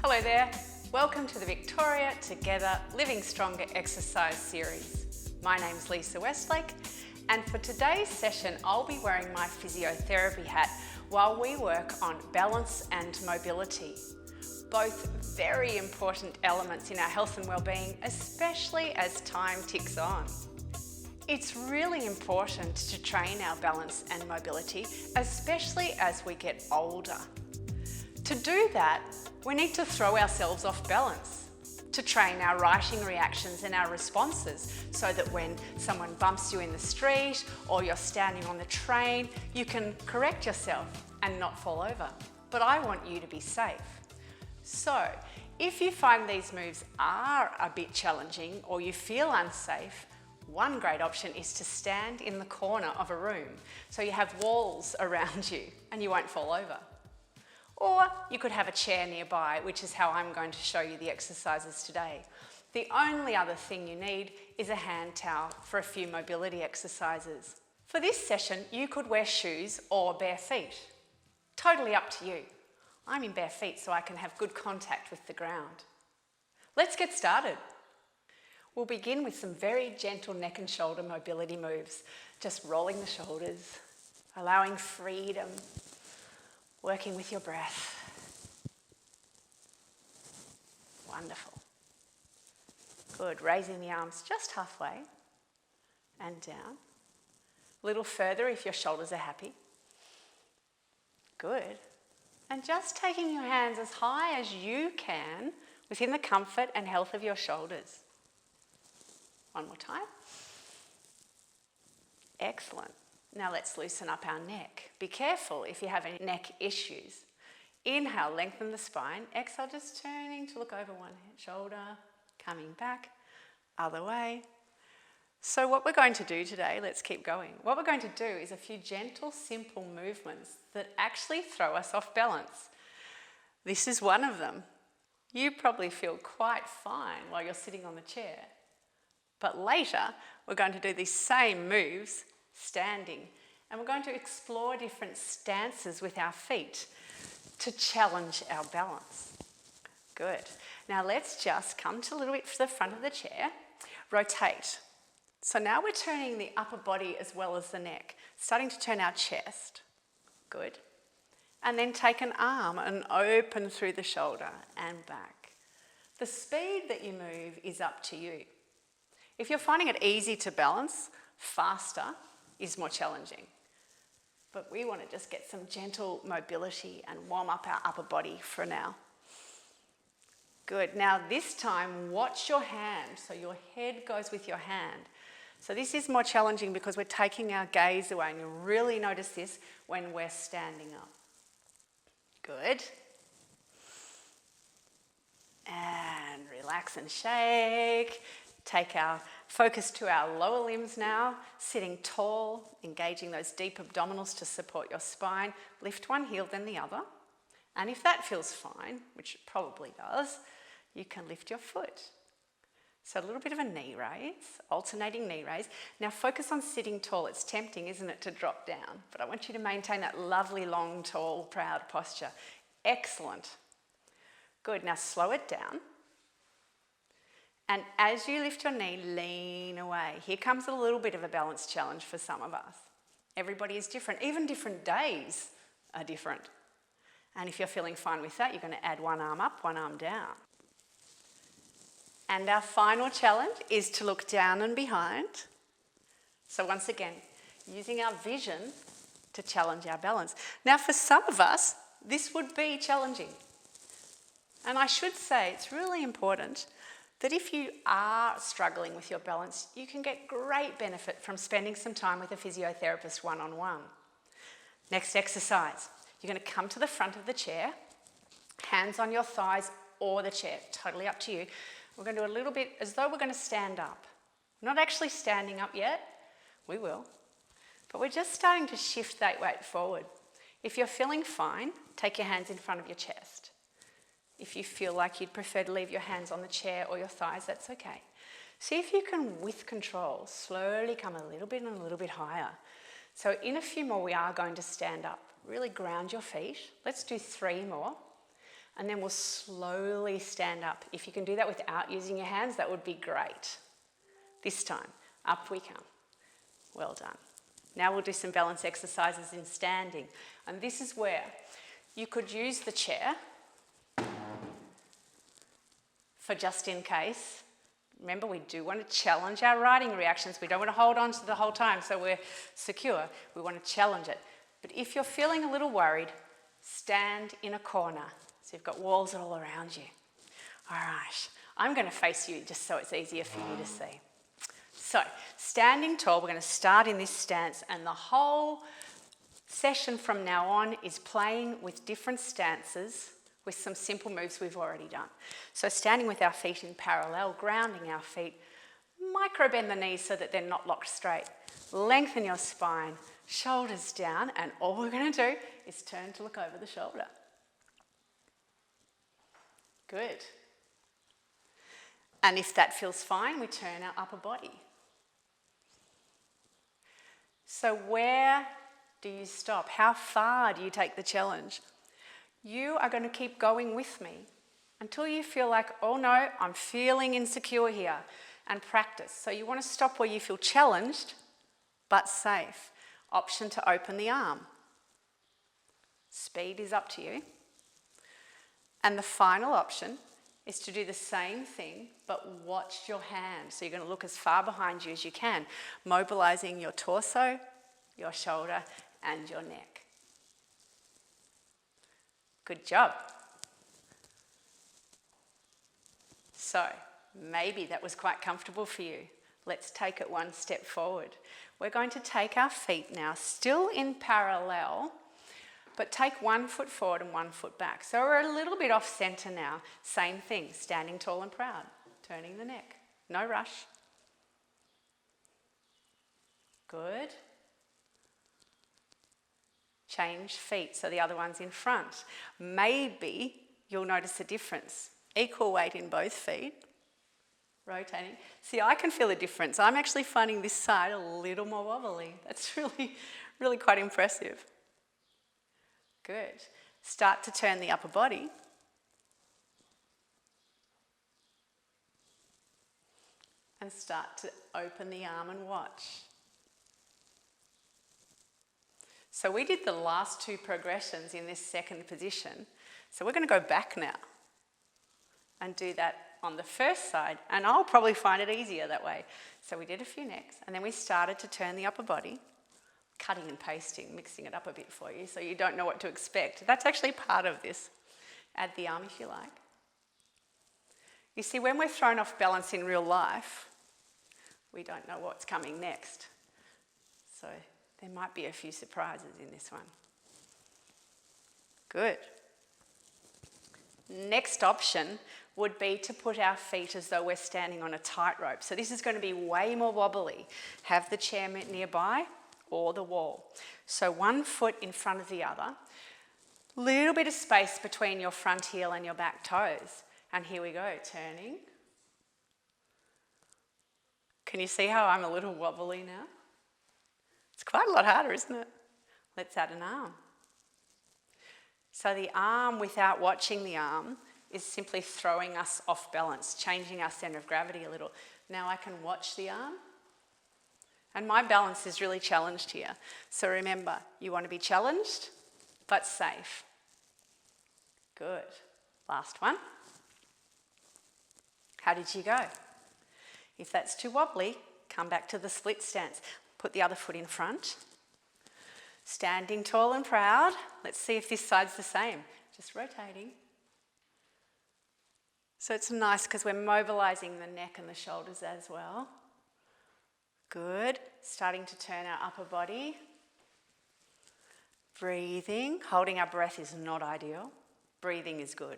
Hello there, welcome to the Victoria Together Living Stronger exercise series. My name's Lisa Westlake, and for today's session I'll be wearing my physiotherapy hat while we work on balance and mobility. Both very important elements in our health and well-being, especially as time ticks on. It's really important to train our balance and mobility, especially as we get older. To do that, we need to throw ourselves off balance, to train our righting reactions and our responses so that when someone bumps you in the street or you're standing on the train, you can correct yourself and not fall over. But I want you to be safe. So, if you find these moves are a bit challenging or you feel unsafe, one great option is to stand in the corner of a room so you have walls around you and you won't fall over. Or you could have a chair nearby, which is how I'm going to show you the exercises today. The only other thing you need is a hand towel for a few mobility exercises. For this session, you could wear shoes or bare feet. Totally up to you. I'm in bare feet so I can have good contact with the ground. Let's get started. We'll begin with some very gentle neck and shoulder mobility moves. Just rolling the shoulders, allowing freedom, working with your breath. Wonderful. Good, raising the arms just halfway and down. A little further if your shoulders are happy. Good. And just taking your hands as high as you can within the comfort and health of your shoulders. One more time. Excellent. Now let's loosen up our neck. Be careful if you have any neck issues. Inhale, lengthen the spine. Exhale, just turning to look over one shoulder, coming back, other way. So what we're going to do today, let's keep going. What we're going to do is a few gentle, simple movements that actually throw us off balance. This is one of them. You probably feel quite fine while you're sitting on the chair. But later, we're going to do these same moves standing, and we're going to explore different stances with our feet to challenge our balance. Good. Now let's just come to a little bit to the front of the chair, rotate. So now we're turning the upper body as well as the neck, starting to turn our chest. Good. And then take an arm and open through the shoulder and back. The speed that you move is up to you. If you're finding it easy to balance, faster is more challenging. But we want to just get some gentle mobility and warm up our upper body for now. Good. Now this time, watch your hand. So your head goes with your hand. So this is more challenging because we're taking our gaze away, and you'll really notice this when we're standing up. Good. And relax and shake. Take our focus to our lower limbs now, sitting tall, engaging those deep abdominals to support your spine. Lift one heel, then the other. And if that feels fine, which it probably does, you can lift your foot. So a little bit of a knee raise, alternating knee raise. Now focus on sitting tall. It's tempting, isn't it, to drop down? But I want you to maintain that lovely, long, tall, proud posture. Excellent. Good. Now slow it down. And as you lift your knee, lean away. Here comes a little bit of a balance challenge for some of us. Everybody is different. Even different days are different. And if you're feeling fine with that, you're going to add one arm up, one arm down. And our final challenge is to look down and behind. So once again, using our vision to challenge our balance. Now for some of us, this would be challenging. And I should say it's really important that if you are struggling with your balance, you can get great benefit from spending some time with a physiotherapist one-on-one. Next exercise, you're going to come to the front of the chair, hands on your thighs or the chair, totally up to you. We're going to do a little bit as though we're going to stand up. We're not actually standing up yet, we will, but we're just starting to shift that weight forward. If you're feeling fine, take your hands in front of your chest. If you feel like you'd prefer to leave your hands on the chair or your thighs, that's okay. See if you can, with control, slowly come a little bit and a little bit higher. So in a few more, we are going to stand up. Really ground your feet. Let's do 3 more. And then we'll slowly stand up. If you can do that without using your hands, that would be great. This time, up we come. Well done. Now we'll do some balance exercises in standing. And this is where you could use the chair for just in case. Remember, we do want to challenge our riding reactions. We don't want to hold on to the whole time so we're secure. We want to challenge it. But if you're feeling a little worried, stand in a corner. So you've got walls all around you. All right, I'm going to face you just so it's easier for you to see. So, standing tall, we're going to start in this stance, and the whole session from now on is playing with different stances with some simple moves we've already done. So standing with our feet in parallel, grounding our feet, micro bend the knees so that they're not locked straight. Lengthen your spine, shoulders down, and all we're going to do is turn to look over the shoulder. Good. And if that feels fine, we turn our upper body. So where do you stop? How far do you take the challenge? You are going to keep going with me until you feel like, oh no, I'm feeling insecure here, and practice. So you want to stop where you feel challenged but safe. Option to open the arm. Speed is up to you. And the final option is to do the same thing but watch your hands. So you're going to look as far behind you as you can, mobilizing your torso, your shoulder, and your neck. Good job. So maybe that was quite comfortable for you. Let's take it one step forward. We're going to take our feet now, still in parallel, but take 1 foot forward and 1 foot back. So we're a little bit off center now. Same thing, standing tall and proud, turning the neck. No rush. Good. Change feet so the other one's in front. Maybe you'll notice a difference. Equal weight in both feet. Rotating. See, I can feel a difference. I'm actually finding this side a little more wobbly. That's really quite impressive. Good. Start to turn the upper body. And start to open the arm and watch. So we did the last 2 progressions in this second position. So we're going to go back now and do that on the first side. And I'll probably find it easier that way. So we did a few necks, and then we started to turn the upper body. Cutting and pasting, mixing it up a bit for you so you don't know what to expect. That's actually part of this. Add the arm if you like. You see, when we're thrown off balance in real life, we don't know what's coming next. So there might be a few surprises in this one. Good. Next option would be to put our feet as though we're standing on a tightrope. So this is going to be way more wobbly. Have the chair nearby or the wall. So 1 foot in front of the other. Little bit of space between your front heel and your back toes. And here we go, turning. Can you see how I'm a little wobbly now? It's quite a lot harder, isn't it? Let's add an arm. So the arm, without watching the arm, is simply throwing us off balance, changing our centre of gravity a little. Now I can watch the arm. And my balance is really challenged here. So remember, you want to be challenged, but safe. Good. Last one. How did you go? If that's too wobbly, come back to the split stance. Put the other foot in front. Standing tall and proud. Let's see if this side's the same. Just rotating. So it's nice because we're mobilizing the neck and the shoulders as well. Good. Starting to turn our upper body. Breathing. Holding our breath is not ideal. Breathing is good.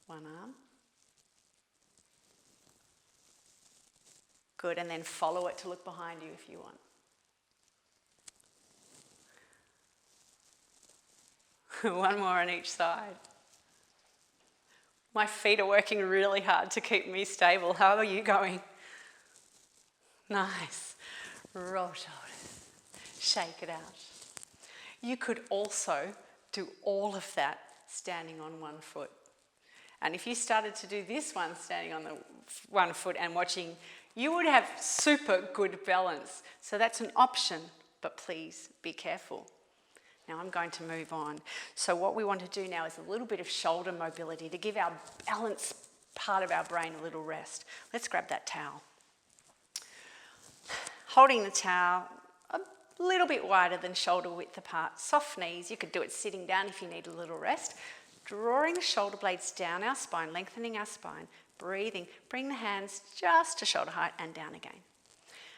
One arm. Good. And then follow it to look behind you if you want. One more on each side. My feet are working really hard to keep me stable. How are you going? Nice. Roll shoulders. Shake it out. You could also do all of that standing on one foot. And if you started to do this one, standing on the one foot and watching, you would have super good balance. So that's an option, but please be careful. Now I'm going to move on. So what we want to do now is a little bit of shoulder mobility to give our balance part of our brain a little rest. Let's grab that towel. Holding the towel a little bit wider than shoulder width apart. Soft knees. You could do it sitting down if you need a little rest. Drawing the shoulder blades down our spine, lengthening our spine, breathing. Bring the hands just to shoulder height and down again.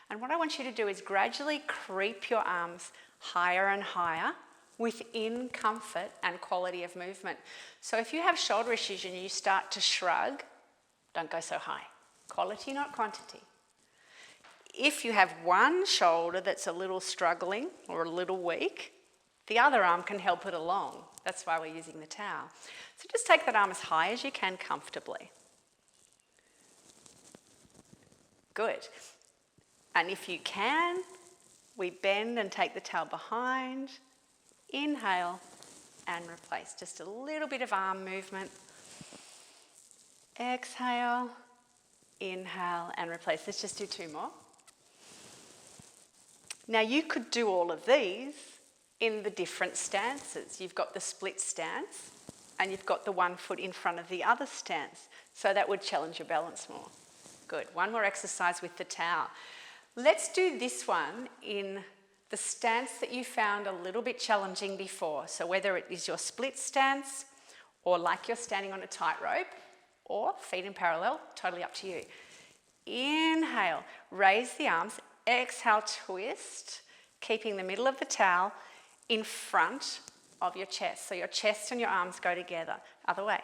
And what I want you to do is gradually creep your arms higher and higher within comfort and quality of movement. So if you have shoulder issues and you start to shrug, don't go so high. Quality, not quantity. If you have one shoulder that's a little struggling or a little weak, the other arm can help it along. That's why we're using the towel. So just take that arm as high as you can comfortably. Good. And if you can, we bend and take the towel behind. Inhale and replace. Just a little bit of arm movement. Exhale, inhale and replace. Let's just do 2 more. Now you could do all of these in the different stances. You've got the split stance and you've got the one foot in front of the other stance. So that would challenge your balance more. Good. One more exercise with the towel. Let's do this one in the stance that you found a little bit challenging before. So whether it is your split stance or like you're standing on a tightrope or feet in parallel, totally up to you. Inhale, raise the arms. Exhale, twist, keeping the middle of the towel in front of your chest. So your chest and your arms go together. Other way.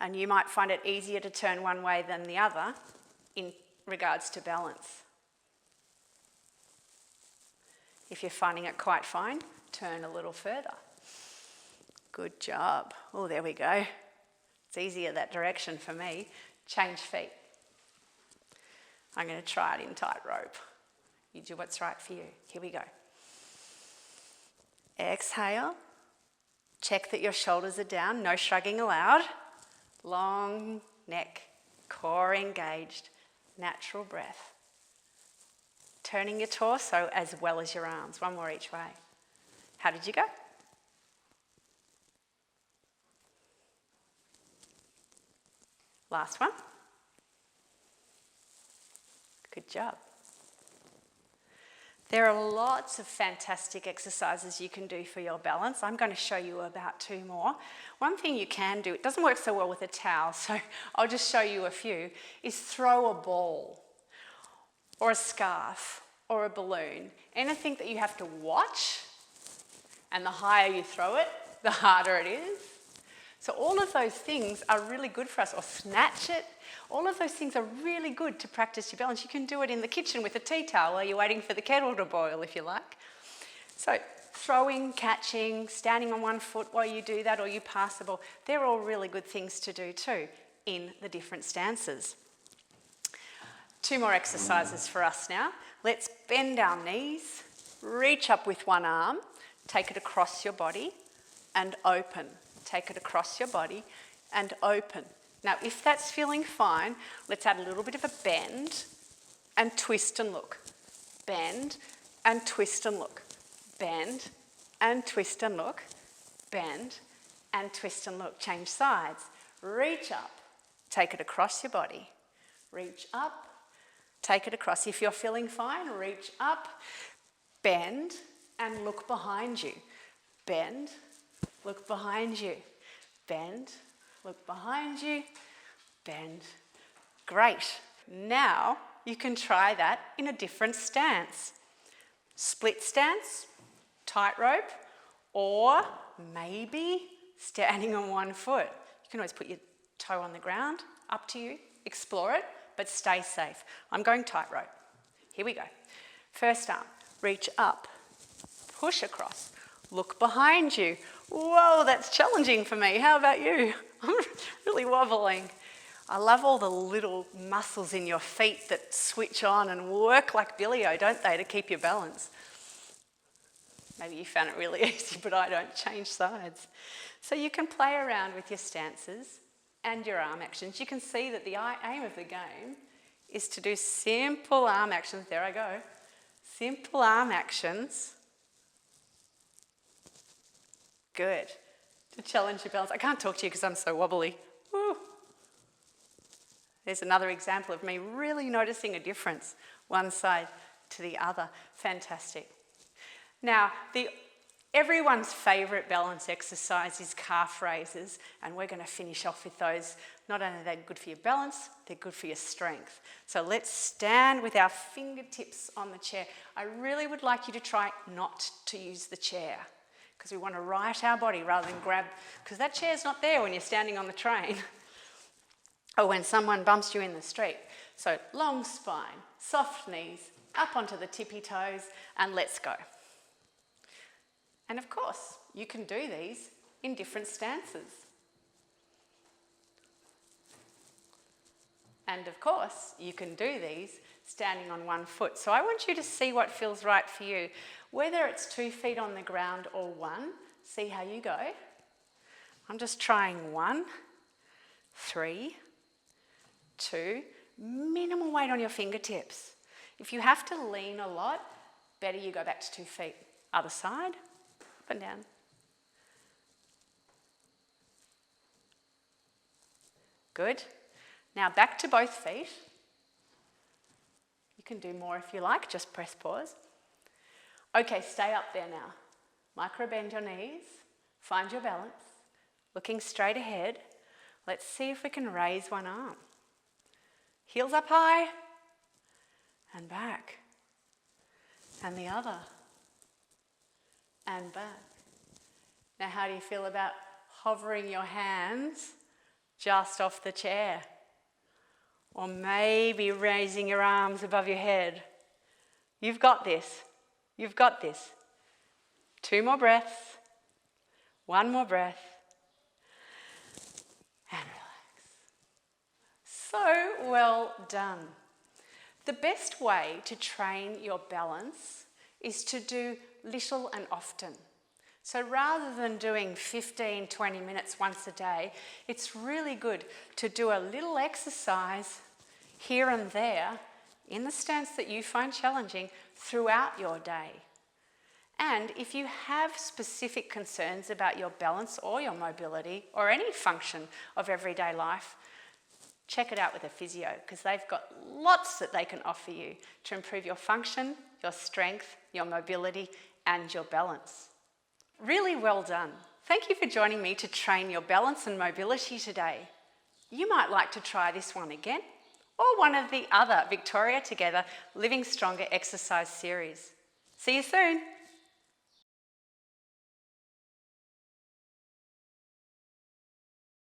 And you might find it easier to turn one way than the other in regards to balance. If you're finding it quite fine, turn a little further. Good job. Oh, there we go. It's easier that direction for me. Change feet. I'm going to try it in tightrope. You do what's right for you. Here we go. Exhale. Check that your shoulders are down. No shrugging allowed. Long neck. Core engaged. Natural breath. Turning your torso as well as your arms. One more each way. How did you go? Last one. Good job. There are lots of fantastic exercises you can do for your balance. I'm going to show you about 2 more. One thing you can do, it doesn't work so well with a towel, so I'll just show you a few, is throw a ball or a scarf or a balloon. Anything that you have to watch, and the higher you throw it, the harder it is. So all of those things are really good for us, or snatch it. All of those things are really good to practice your balance. You can do it in the kitchen with a tea towel while you're waiting for the kettle to boil, if you like. So throwing, catching, standing on one foot while you do that, or you pass the ball, they're all really good things to do too in the different stances. 2 more exercises for us now. Let's bend our knees, reach up with one arm, take it across your body and open. Take it across your body and open. Now, if that's feeling fine, let's add a little bit of a bend and twist and look. Bend and twist and look. Bend and twist and look. Bend and twist and look. Change sides. Reach up. Take it across your body. Reach up. Take it across. If you're feeling fine, reach up. Bend and look behind you. Bend. Look behind you. Bend. Look behind you. Bend. Great. Now you can try that in a different stance. Split stance, tightrope, or maybe standing on one foot. You can always put your toe on the ground. Up to you. Explore it, but stay safe. I'm going tightrope. Here we go. First arm. Reach up. Push across. Look behind you. Whoa, that's challenging for me. How about you? I'm really wobbling. I love all the little muscles in your feet that switch on and work like Billy-O, don't they, to keep your balance. Maybe you found it really easy, but I don't change sides. So you can play around with your stances and your arm actions. You can see that the aim of the game is to do simple arm actions. There I go. Simple arm actions. Good. To challenge your balance. I can't talk to you because I'm so wobbly. Woo. There's another example of me really noticing a difference one side to the other. Fantastic. Now, everyone's favourite balance exercise is calf raises, and we're going to finish off with those. Not only are they good for your balance, they're good for your strength. So let's stand with our fingertips on the chair. I really would like you to try not to use the chair, because we want to right our body rather than grab, because that chair's not there when you're standing on the train or when someone bumps you in the street. So long spine, soft knees, up onto the tippy toes, and let's go. And of course, you can do these in different stances. And of course, you can do these standing on one foot. So I want you to see what feels right for you. Whether it's 2 feet on the ground or one, see how you go. I'm just trying 1, 3, 2, minimal weight on your fingertips. If you have to lean a lot, better you go back to 2 feet. Other side. Up and down. Good. Now back to both feet. You can do more if you like, just press pause. Okay, stay up there now. Micro bend your knees, find your balance, looking straight ahead. Let's see if we can raise one arm. Heels up high, and back. And the other. And back. Now, how do you feel about hovering your hands just off the chair? Or maybe raising your arms above your head. You've got this. You've got this. 2 more breaths. 1 more breath. And relax. So well done. The best way to train your balance is to do little and often. So rather than doing 15, 20 minutes once a day, it's really good to do a little exercise here and there in the stance that you find challenging throughout your day. And if you have specific concerns about your balance or your mobility or any function of everyday life, check it out with a physio, because they've got lots that they can offer you to improve your function, your strength, your mobility, and your balance. Really well done. Thank you for joining me to train your balance and mobility today. You might like to try this one again, or one of the other Victoria Together Living Stronger exercise series. See you soon.